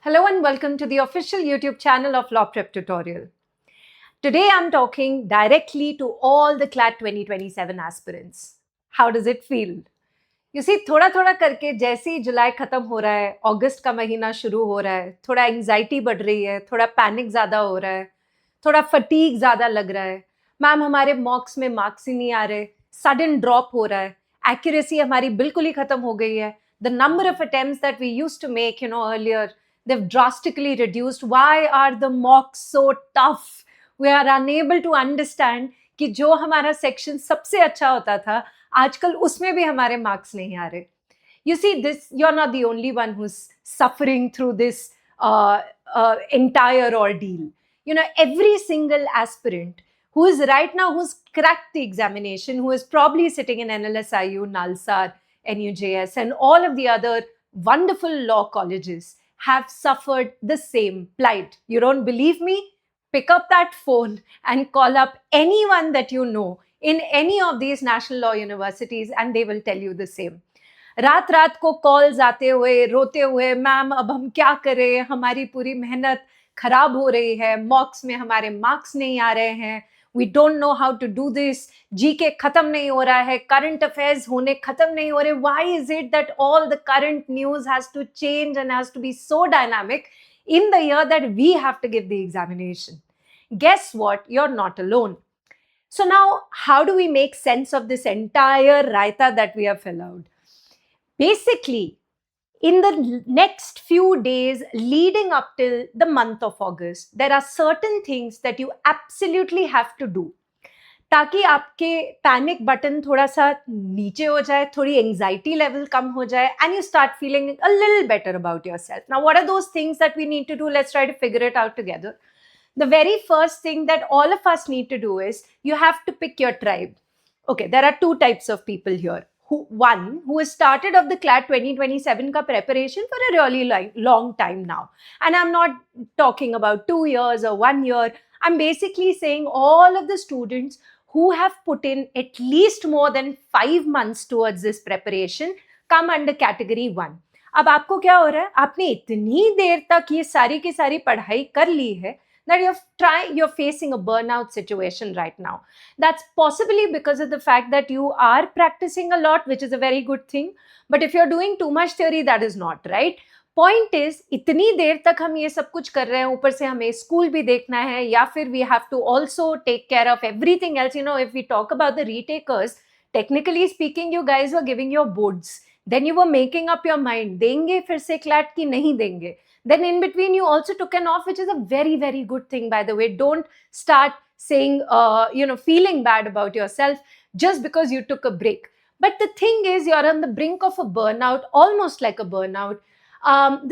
Hello and welcome to the official YouTube channel of Law Prep Tutorial. Today I'm talking directly to all the CLAT 2027 aspirants. How does it feel? You see, थोड़ा थोड़ा करके जैसे ही जुलाई खत्म हो रहा है, अगस्त का महीना शुरू हो रहा है, थोड़ा एंजाइटी बढ़ रही है, थोड़ा पैनिक ज़्यादा हो रहा है, थोड़ा फटीग ज़्यादा लग रहा है, मैम हमारे मॉक्स में मार्क्स ही नहीं आ रहे, सडन ड्रॉप हो रहा है, एक्यूरेसी हमारी बिल्कुल ही खत्म हो गई है, the number of attempts that we used to make, earlier, they've drastically reduced. Why are the mocks so tough? We are unable to understand कि जो हमारा सेक्शन सबसे अच्छा होता था आजकल उसमें भी हमारे मार्क्स नहीं आ रहे. You see, this, you're not the only one who's suffering through this entire ordeal. Every single aspirant who is right now, who's cracked the examination, who is probably sitting in NLSIU, NALSAR, NUJS, and all of the other wonderful law colleges have suffered the same plight. You don't believe me? Pick up that phone and call up anyone that you know in any of these national law universities and they will tell you the same. रात रात को calls आते हुए रोते हुए, ma'am अब हम क्या करें, हमारी पूरी मेहनत खराब हो रही है, मॉक्स में हमारे मार्क्स नहीं आ रहे हैं, we don't know how to do this, GK खत्म नहीं हो रहा है, करंट अफेयर्स होने खत्म नहीं हो रहे. Why is it that all the current news has to change and has to be so dynamic in the year that we have to give the examination? Guess what? You're not alone. So now, how do we make sense of this entire raita that we have allowed? Basically, in the next few days leading up till the month of August, there are certain things that you absolutely have to do ताकि आपके panic button थोड़ा सा नीचे हो जाए, थोड़ी anxiety level कम हो जाए, and you start feeling a little better about yourself. Now, what are those things that we need to do? Let's try to figure it out together. The very first thing that all of us need to do is you have to pick your tribe. Okay, there are two types of people here. One who has started off the CLAT 2027 ka preparation for a really long time now. And I'm not talking about 2 years or 1 year. I'm basically saying all of the students who have put in at least more than 5 months towards this preparation come under category 1. अब आपको क्या हो रहा है, आपने इतनी देर तक ये सारी की सारी पढ़ाई कर ली है that you're facing a burnout situation right now. That's possibly because of the fact that you are practicing a lot, which is a very good thing. But if you're doing too much theory, that is not, right? Point is, इतनी देर तक हम ये सब कुछ कर रहे हैं, ऊपर से हमें स्कूल भी देखना है, या फिर we have to also take care of everything else. If we talk about the retakers, technically speaking, you guys were giving your boards. Then you were making up your mind, देंगे फिर से CLAT की नहीं देंगे. Then in between, you also took an off, which is a very, very good thing, by the way. Don't start saying, feeling bad about yourself just because you took a break. But the thing is, you're on the brink of a burnout, almost like a burnout.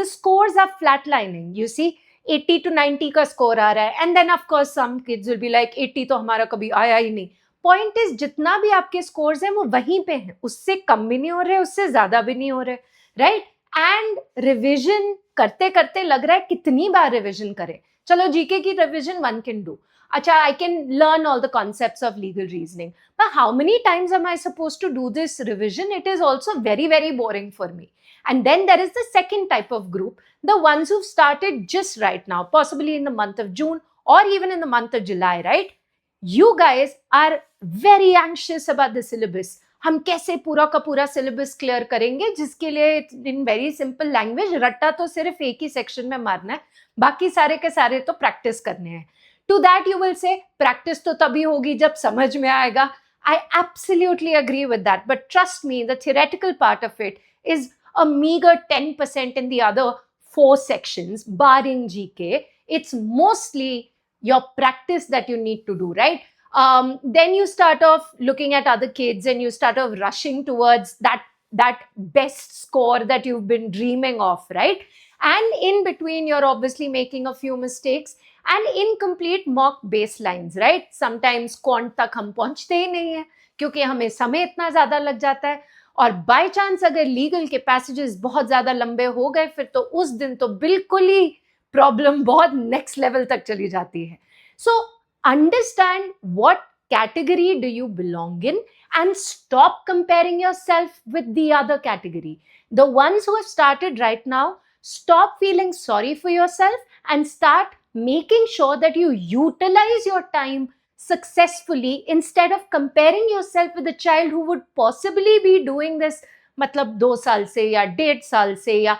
The scores are flatlining. You see, 80 to 90 का score आ रहा है. And then, of course, some kids will be like, 80 तो हमारा कभी आया ही नहीं. Point is, जितना भी आपके scores हैं, वो वहीं पे हैं. उससे कम भी नहीं हो रहे, उससे ज़्यादा भी नहीं हो रहे. Right? And revision करते करते लग रहा है कितनी बार रिविजन करें. चलो जीके की रिविजन वन कैन डू. अच्छा, I can learn all the concepts of legal reasoning. But how many times am I supposed to do this revision? It is also very, very boring for me. And then there is the second type of group, the ones who've started just right now, possibly in the month of June or even in the month of July, right? You guys are very anxious about the syllabus. हम कैसे पूरा का पूरा syllabus clear करेंगे, जिसके लिए in very simple language रट्टा तो सिर्फ एक ही सेक्शन में मारना है, बाकी सारे के सारे तो प्रैक्टिस करने हैं. To that you will say practice तो तभी होगी जब समझ में आएगा. I absolutely agree with that, but trust me, the theoretical part of it is a meager 10% in the other 4 sections, barring GK. It's mostly your practice that you need to do, right? Then you start off looking at other kids and you start off rushing towards that best score that you've been dreaming of, right? And in between, you're obviously making a few mistakes and incomplete mock baselines, right? Sometimes quant तक हम पहुंचते ही नहीं है क्योंकि हमें समय इतना ज़्यादा लग जाता है, और बाय चांस अगर लीगल के पैसेजेस बहुत ज़्यादा लंबे हो गए फिर तो उस दिन तो बिल्कुल ही प्रॉब्लम बहुत नेक्स्ट लेवल तक चली जाती है. So understand what category do you belong in and stop comparing yourself with the other category. The ones who have started right now, Stop feeling sorry for yourself and start making sure that you utilize your time successfully instead of comparing yourself with a child who would possibly be doing this मतलब 2 साल से या 1.5 साल से या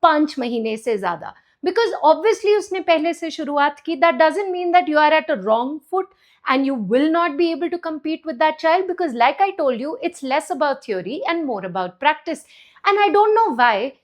5 महीने से ज़्यादा. Because obviously उसने पहले से शुरुआत की. That doesn't mean that you are at a wrong foot and you will not be able to compete with that child, because like I told you, it's less about theory and more about practice. And I don't know why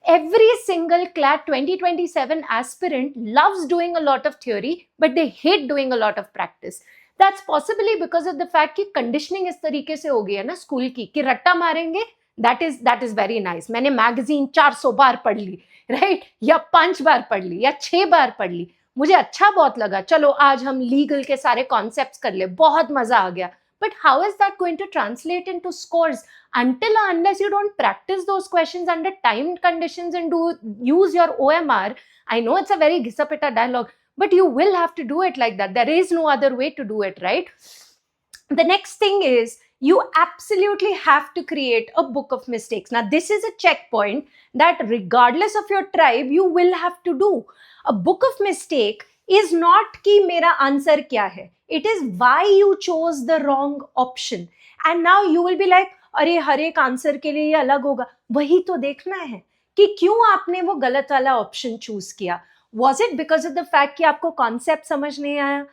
every single CLAT 2027 aspirant loves doing a lot of theory, but they hate doing a lot of practice. That's possibly because of the fact कि conditioning इस तरीके से हो गई है ना school की कि रट्टा मारेंगे. that is very nice. मैंने मैगजीन 400 बार पढ़ ली, राइट, या 5 बार पढ़ ली या 6 बार पढ़ ली, मुझे अच्छा बहुत लगा, चलो आज हम लीगल के सारे कॉन्सेप्ट्स कर ले, बहुत मजा आ गया. But how is that going to translate into scores until or unless you don't practice those questions under timed conditions and use your OMR? I know it's a very ghisapita dialogue, but you will have to do it like that. There is no other way to do it, right? The next thing is you absolutely have to create a book of mistakes. Now, this is a checkpoint that regardless of your tribe, you will have to do. A book of mistake is not कि मेरा answer क्या है. It is why you chose the wrong option. And now you will be like, अरे हर एक answer के लिए ये अलग होगा. वही तो देखना है कि क्यों आपने वो गलत वाला ऑप्शन चूज किया. Was it because of the fact कि आपको कॉन्सेप्ट समझ नहीं आया?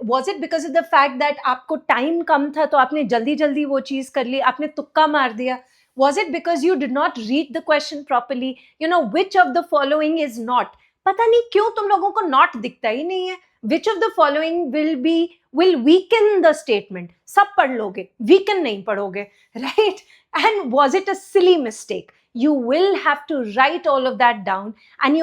Was it because of the fact that आपको टाइम कम था तो आपने जल्दी जल्दी वो चीज कर ली, आपने तुक्का मार दिया? Was it because you did not read the question properly? You know, which of the following is not? पता नहीं क्यों तुम लोगों को not दिखता ही नहीं है. Which of the following will weaken the statement? सब पढ़ लोगे, weaken नहीं पढ़ोगे, right? And was it a silly mistake? You will have to write all of that down, and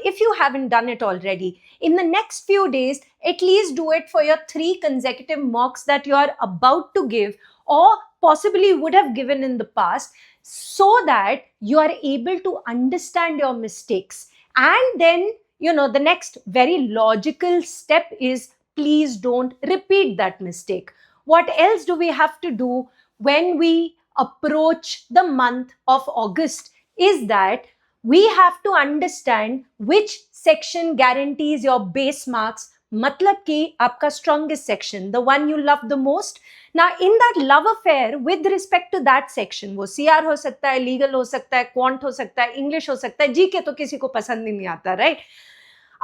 if you haven't done it already, in the next few days, at least do it for your 3 consecutive mocks that you are about to give or possibly would have given in the past, so that you are able to understand your mistakes. And then, you know, the next very logical step is please don't repeat that mistake. What else do we have to do when we approach the month of August is that we have to understand which section guarantees your base marks. मतलब कि आपका strongest section, the one you love the most. Now, in that love affair with respect to that section, वो CR हो सकता है, legal हो सकता है, quant हो सकता है, English हो सकता है, GK तो किसी को पसंद ही नहीं आता, right?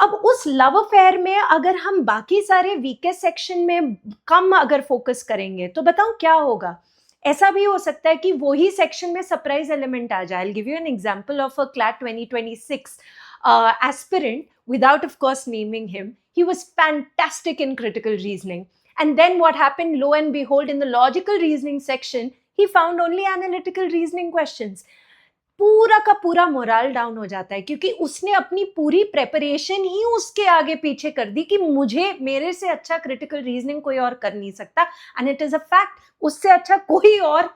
अब उस लव अफेयर में अगर हम बाकी सारे वीकेस्ट सेक्शन में कम अगर फोकस करेंगे तो बताओ क्या होगा. ऐसा भी हो सकता है कि वही सेक्शन में सरप्राइज एलिमेंट आ जाए. I'll give you an example of a CLAT 2026 aspirant, without of course naming him. He was fantastic in critical reasoning. And then what happened, lo and behold, in the logical reasoning section, he found only analytical reasoning questions. पूरा का पूरा moral down हो जाता है क्योंकि उसने अपनी पूरी प्रेपरेशन ही उसके आगे पीछे कर दी कि मेरे से अच्छा क्रिटिकल रीजनिंग कोई और कर नहीं सकता. And it is a fact, उससे अच्छा कोई और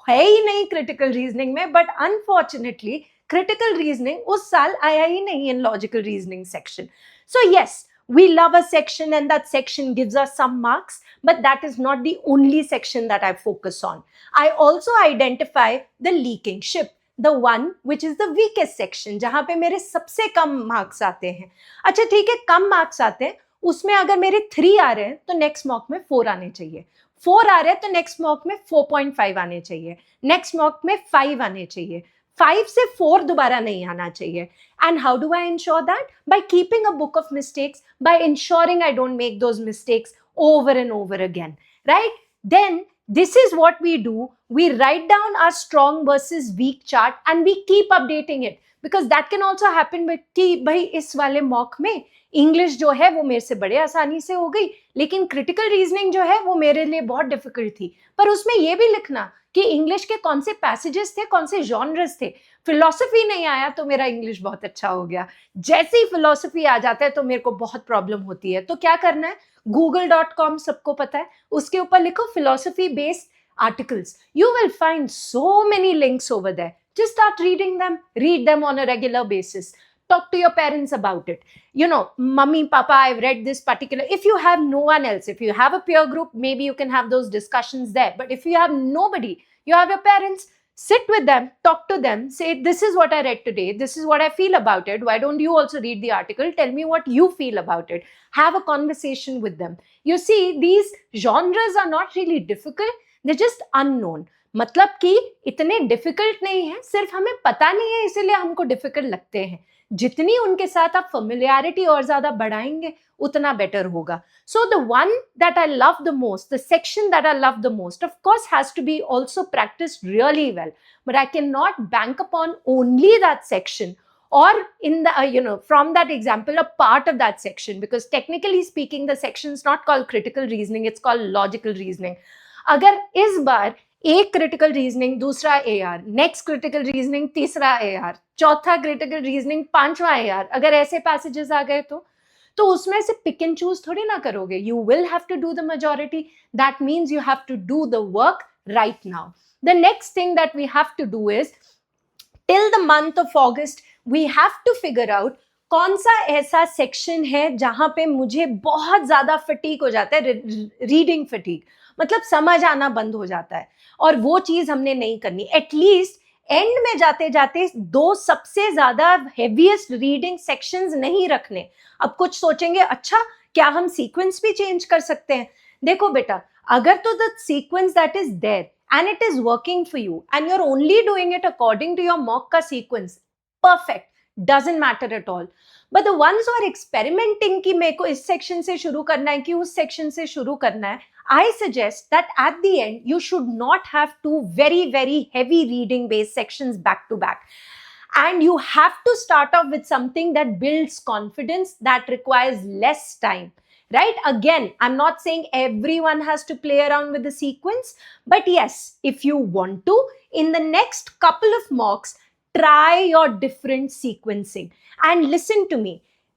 है ही नहीं क्रिटिकल रीजनिंग में. बट अनफॉर्चुनेटली क्रिटिकल रीजनिंग उस साल आया ही नहीं इन logical reasoning section. So yes, we love a section and that section gives us some marks, but that is not the only section that I focus on. I also identify the leaking ship, the one which is the weakest section, जहां पे मेरे सबसे कम marks आते हैं. अच्छा ठीक है, कम marks आते हैं, उसमें अगर मेरे 3 आ रहे हैं तो नेक्स्ट मॉक में 4 आने चाहिए. 4 आ रहे हैं तो नेक्स्ट मॉक में 4.5 आने चाहिए, नेक्स्ट मॉक में 5 आने चाहिए. 5 से 4 दोबारा नहीं आना चाहिए. And how do I ensure that? By keeping a book of mistakes, by ensuring I don't make those mistakes over and over again, right? Then this is what we do. We write down our strong versus weak chart and we keep updating it, because that can also happen कि भाई इस वाले mock में English जो है वो मेरे से बड़े आसानी से हो गई, लेकिन क्रिटिकल रीजनिंग जो है वो मेरे लिए बहुत डिफिकल्ट थी. पर उसमें ये भी लिखना कि इंग्लिश के कौन से पैसेजेस थे, कौन से जॉनर्स थे. फिलॉसफी नहीं आया तो मेरा इंग्लिश बहुत अच्छा हो गया. जैसे ही फिलॉसफी आ जाता है तो मेरे को बहुत प्रॉब्लम होती है. तो क्या करना है, google.com सबको पता है, उसके ऊपर लिखो philosophy based articles. You will find so many links over there. Just start reading them. Read them on a regular basis. Talk to your parents about it. You know, mummy, papa, I've read this particular. If you have no one else, if you have a peer group, maybe you can have those discussions there. But if you have nobody, you have your parents, Sit with them, talk to them, say, this is what I read today, this is what I feel about it, why don't you also read the article, tell me what you feel about it. Have a conversation with them. You see, these genres are not really difficult, they're just unknown. मतलब कि इतने difficult नहीं है, सिर्फ हमें पता नहीं है इसीलिए हमको डिफिकल्ट लगते हैं. जितनी उनके साथ आप फेमिलियरिटी और ज्यादा बढ़ाएंगे उतना बेटर होगा. So the one that I love the most, the section that I love the most, of course, has to be also practiced really well. But I cannot bank upon only that section or in the, from that example, a part of that section, because technically speaking, the section is not called critical reasoning, it's called logical reasoning. अगर इस बार एक critical reasoning, दूसरा AR, next critical reasoning, तीसरा AR, चौथा critical reasoning, पांचवा AR, अगर ऐसे passages आ गए तो उसमें से पिक एंड चूज थोड़ी ना करोगे. You will have to do the majority. That means you have to do the work right now. The next thing that we have to do is, till the month of August we have to figure out कौन सा ऐसा section है जहां पे मुझे बहुत ज्यादा fatigue हो जाता है, रीडिंग फटीग, मतलब समझ आना बंद हो जाता है, और वो चीज हमने नहीं करनी. एटलीस्ट एंड में जाते जाते दो सबसे ज्यादा हेवीएस्ट रीडिंग सेक्शंस नहीं रखने. अब कुछ सोचेंगे, अच्छा क्या हम सीक्वेंस भी चेंज कर सकते हैं? देखो बेटा, अगर तो the sequence that is there and it is working for you and you're only doing it according to your mock ka sequence, perfect, doesn't matter at all. But the ones who are experimenting कि मेरे को इस section से शुरू करना है कि उस सेक्शन से शुरू करना है, I suggest that at the end you should not have two very heavy reading based sections back to back, and you have to start off with something that builds confidence, that requires less time. Right? Again, I'm not saying everyone has to play around with the sequence, but yes, if you want to, in the next couple of mocks, try your different sequencing. And listen to me,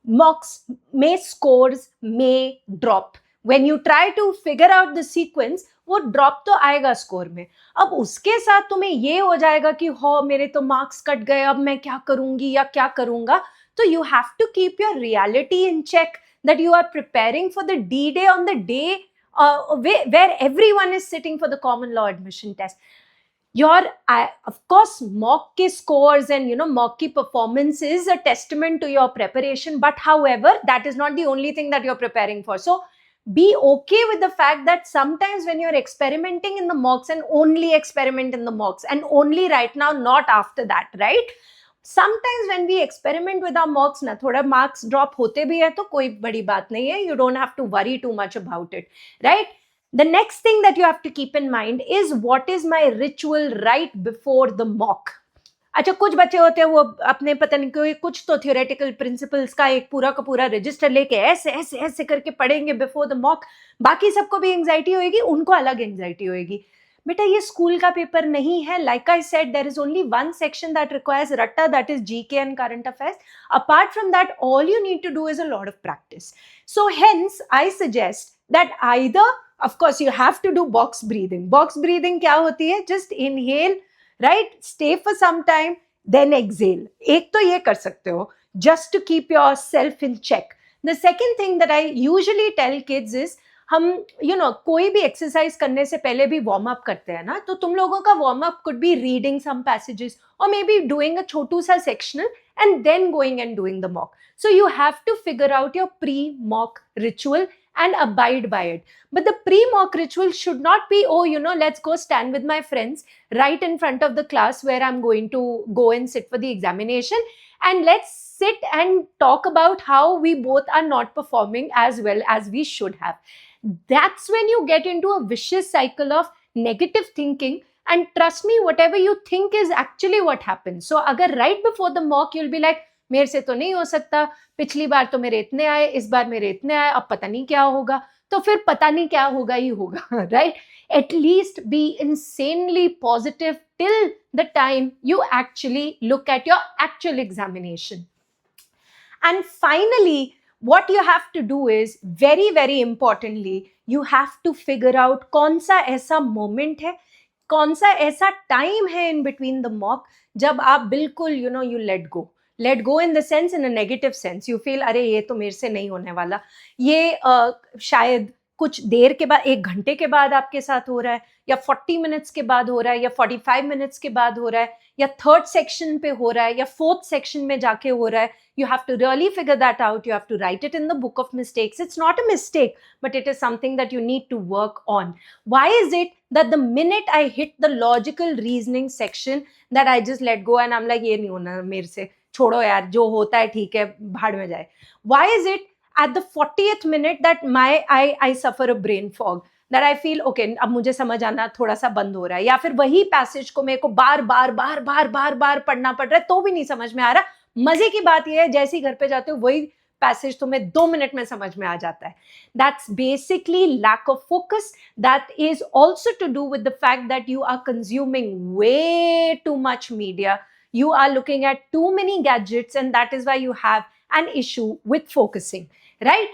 mocks may scores may drop. When you try to figure out the sequence, वो drop तो आएगा score में. अब उसके साथ तुम्हें ये हो जाएगा कि हो मेरे तो मार्क्स कट गए, अब मैं क्या करूंगी या क्या करूंगा. तो you have to keep your reality in check, that you are preparing for the D-Day on the day where everyone is sitting for the common law admission test. Your, of course, mock ki scores and mock ki performance is a testament to your preparation, but however, that is not the only thing that you're preparing for. So be okay with the fact that sometimes when you're experimenting in the mocks, and only experiment in the mocks and only right now, not after that, right? Sometimes when we experiment with our mocks ना, थोड़ा marks drop होते भी है तो कोई बड़ी बात नहीं है. You don't have to worry too much about it, right? The next thing that you have to keep in mind is, what is my ritual right before the mock? अच्छा, कुछ बच्चे होते हैं वो अपने पता नहीं कोई कुछ तो थियोरेटिकल प्रिंसिपल्स का एक पूरा का पूरा रजिस्टर लेके ऐसे ऐसे ऐसे करके पढ़ेंगे बिफोर द मॉक. बाकी सबको भी एंजाइटी होएगी, उनको अलग एंजाइटी होएगी. बेटा, ये स्कूल का पेपर नहीं है. Like I said, there is only one section that requires रट्टा, that is GK and current affairs. Apart from that, all you need to do is a lot of practice. So hence I suggest that either, of course, you have to do box breathing. Box breathing क्या होती है? Just inhale, right? Stay for some time, then exhale. एक तो ये कर सकते हो, just to keep yourself in check. The second thing that I usually tell kids is, हम कोई भी एक्सरसाइज करने से पहले भी वार्म अप करते हैं ना, तो तुम लोगों का warm up could be reading some passages और मे बी डूइंग अ छोटू सा sectional and then going and doing the mock. So you have to figure out your pre-mock ritual and abide by it. But the pre-mock ritual should not be, oh, let's go stand with my friends right in front of the class where I'm going to go and sit for the examination, and let's sit and talk about how we both are not performing as well as we should have. That's when you get into a vicious cycle of negative thinking. And trust me, whatever you think is actually what happens. So agar right before the mock you'll be like, मेरे से तो नहीं हो सकता, पिछली बार तो मेरे इतने आए, इस बार मेरे इतने आए, अब पता नहीं क्या होगा. तो फिर पता नहीं क्या होगा ही होगा, right? At least be insanely positive till the time you actually look at your actual examination. And finally, what you have to do is, very importantly, you have to figure out कौन सा ऐसा moment है, कौन सा ऐसा time है in between the mock जब आप बिल्कुल you let go in the sense, in a negative sense. You feel, अरे ये तो मेरे से नहीं होने वाला, ये शायद कुछ देर के बाद, 1 घंटे के बाद आपके साथ हो रहा है, या 40 मिनट्स के बाद हो रहा है, या 45 मिनट्स के बाद हो रहा है, या थर्ड सेक्शन पे हो रहा है, या फोर्थ सेक्शन में जाके हो रहा है. You have to really figure that out. You have to write it in the book of mistakes. It's not a mistake, but it is something that you need to work on. Why is it that the minute I hit the logical reasoning section, that I just let go and I'm like, ये नहीं होना मेरे से, छोड़ो यार, जो होता है ठीक है, भाड़ में जाए. Why is it at the 40th minute that I suffer a brain fog, that I feel okay, अब मुझे समझ आना थोड़ा सा बंद हो रहा है, या फिर वही पैसेज को मेरे को बार बार पढ़ना पड़ रहा है तो भी नहीं समझ में आ रहा. मजे की बात यह है, जैसे ही घर पे जाते हो वही पैसेज तुम्हें 2 मिनट में समझ में आ जाता है. That's basically lack of focus. That is also to do with the fact that you are consuming way too much media. You are looking at too many gadgets, and that is why you have an issue with focusing, right?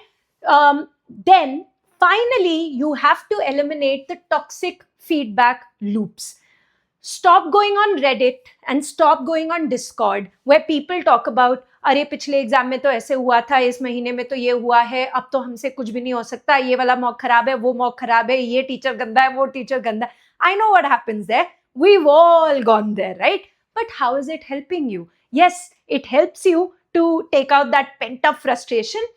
Then finally, you have to eliminate the toxic feedback loops. Stop going on Reddit and stop going on Discord where people talk about, अरे पिछले exam में तो ऐसे हुआ था, इस महीने में तो ये हुआ है, अब तो हमसे कुछ भी नहीं हो सकता, ये वाला मॉक खराब है, वो मॉक खराब है, ये टीचर गंदा है, वो टीचर गंदा है. I know what happens there. We've all gone there, right? But how is it helping you? Yes, it helps you to take out that pent-up frustration.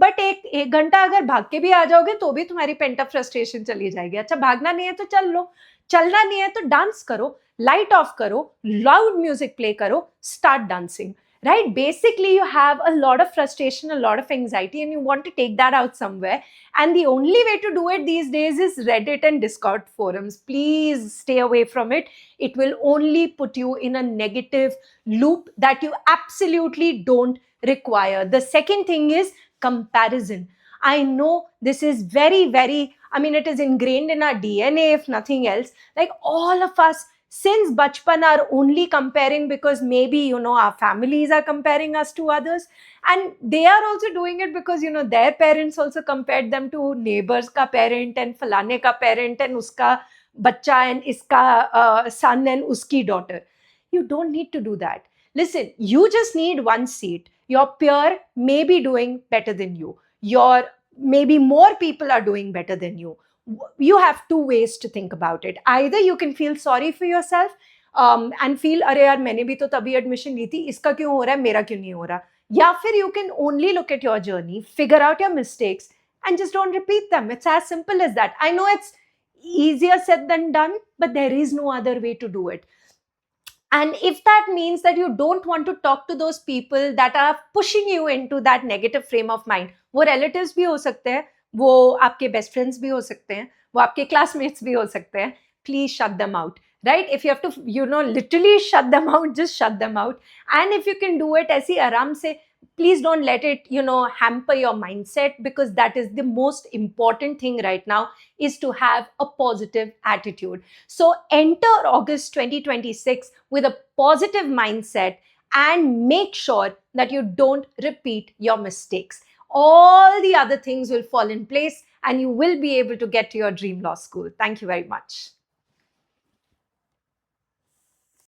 But एक घंटा अगर भाग के भी आ जाओगे तो भी तुम्हारी पेंटअप फ्रस्ट्रेशन चली जाएगी. अच्छा, भागना नहीं है तो चल लो, चलना नहीं है तो डांस करो, लाइट ऑफ करो, लाउड म्यूजिक प्ले करो, start dancing, right? Basically, you have a lot of frustration, a lot of anxiety, and you want to take that out somewhere. And the only way to do it these days is Reddit and Discord forums. Please stay away from it. It will only put you in a negative loop that you absolutely don't require. The second thing is comparison. I know this is it is ingrained in our DNA, if nothing else. Like all of us, since bachpan, are only comparing because maybe, our families are comparing us to others. And they are also doing it because, their parents also compared them to neighbors ka parent and falane ka parent and uska bacha and iska son and uski daughter. You don't need to do that. Listen, you just need one seat. Your peer may be doing better than you. Maybe more people are doing better than you. You have two ways to think about it. Either you can feel sorry for yourself and feel, अरे यार मैंने भी तो तभी admission ली थी, इसका क्यों हो रहा है, मेरा क्यों नहीं हो रहा. या फिर you can only look at your journey, figure out your mistakes, and just don't repeat them. It's as simple as that. I know it's easier said than done, but there is no other way to do it. And if that means that you don't want to talk to those people that are pushing you into that negative frame of mind, वो relatives भी हो सकते हैं, वो आपके best friends भी हो सकते हैं, वो आपके classmates भी हो सकते हैं, please shut them out, right? If you have to, literally shut them out, just shut them out. And if you can do it ऐसी आराम से, please don't let it, hamper your mindset, because that is the most important thing right now, is to have a positive attitude. So enter August 2026 with a positive mindset and make sure that you don't repeat your mistakes. All the other things will fall in place and you will be able to get to your dream law school. Thank you very much.